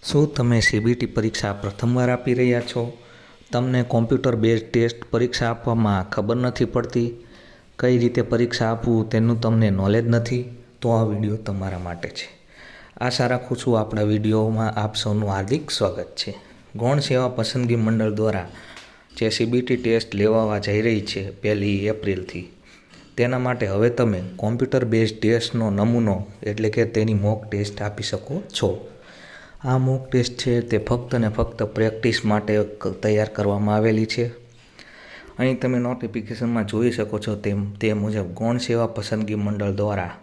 શું તમે સીબીટી પરીક્ષા પ્રથમવાર આપી રહ્યા છો? તમને કોમ્પ્યુટર બેઝ ટેસ્ટ પરીક્ષા આપવામાં ખબર નથી પડતી? કઈ રીતે પરીક્ષા આપવું તેનું તમને નોલેજ નથી? તો આ વિડીયો તમારા માટે છે. આશા રાખું છું આપણા વિડીયોમાં આપ સૌનું હાર્દિક સ્વાગત છે. ગૌણ સેવા પસંદગી મંડળ દ્વારા જે સીબીટી ટેસ્ટ લેવાવા જઈ રહી છે 1 એપ્રિલથી, તેના માટે હવે તમે કોમ્પ્યુટર બેઝ ટેસ્ટનો નમૂનો એટલે કે તેની મોક ટેસ્ટ આપી શકો છો. આ મોક ટેસ્ટ છે તે ફક્ત ને ફક્ત પ્રેક્ટિસ માટે તૈયાર કરવામાં આવેલી છે. અહીં તમે નોટિફિકેશનમાં જોઈ શકો છો તે મુજબ ગૌણ સેવા પસંદગી મંડળ દ્વારા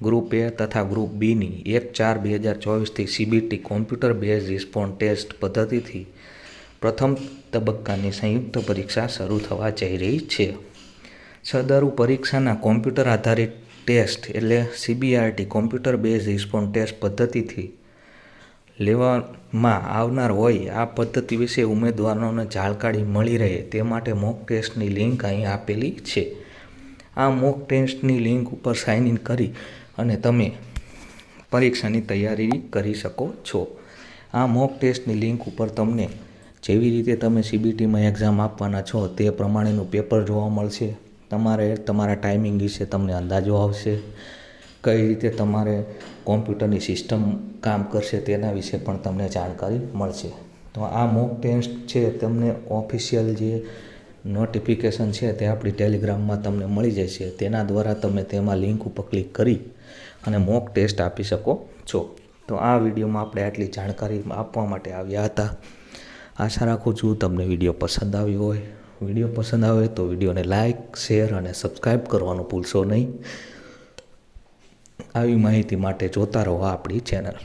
ગ્રુપ A તથા ગ્રુપ Bની 1/4/2024થી CBT computer base response test પદ્ધતિથી પ્રથમ તબક્કાની સંયુક્ત પરીક્ષા શરૂ થવા જઈ રહી છે. સદરુ પરીક્ષાના કોમ્પ્યુટર આધારિત ટેસ્ટ એટલે CBRT computer base response test પદ્ધતિથી લેવામાં આવનાર હોય આ પદ્ધતિ વિશે ઉમેદવારોને જાણકારી મળી રહે તે માટે મોક ટેસ્ટની લિંક અહીં આપેલી છે. આ મોક ટેસ્ટની લિંક ઉપર સાઇન ઇન કરી અને તમે પરીક્ષાની તૈયારી કરી શકો છો. આ મોક ટેસ્ટની લિંક ઉપર તમને જેવી રીતે તમે સીબીટીમાં એક્ઝામ આપવાના છો તે પ્રમાણેનું પેપર જોવા મળશે. તમારા ટાઈમિંગ વિશે તમને અંદાજો આવશે. કઈ રીતે તમારે કોમ્પ્યુટરની સિસ્ટમ કામ કરશે તેના વિશે પણ તમને જાણકારી મળશે. તો આ મોક ટેસ્ટ છે તમને ઓફિશિયલ જે નોટિફિકેશન છે તે આપણી ટેલિગ્રામમાં તમને મળી જશે. તેના દ્વારા તમે તેમાં લિંક ઉપર ક્લિક કરી અને મોક ટેસ્ટ આપી શકો છો. તો આ વિડીયોમાં આપણે આટલી જાણકારી આપવા માટે આવ્યા હતા. આશા રાખું છું તમને વિડીયો પસંદ આવ્યો હોય. વિડીયો પસંદ આવે તો વિડીયોને લાઇક, શેર અને સબસ્ક્રાઈબ કરવાનું ભૂલશો નહીં. આવી માહિતી માટે જોતા રહો આપણી ચેનલ.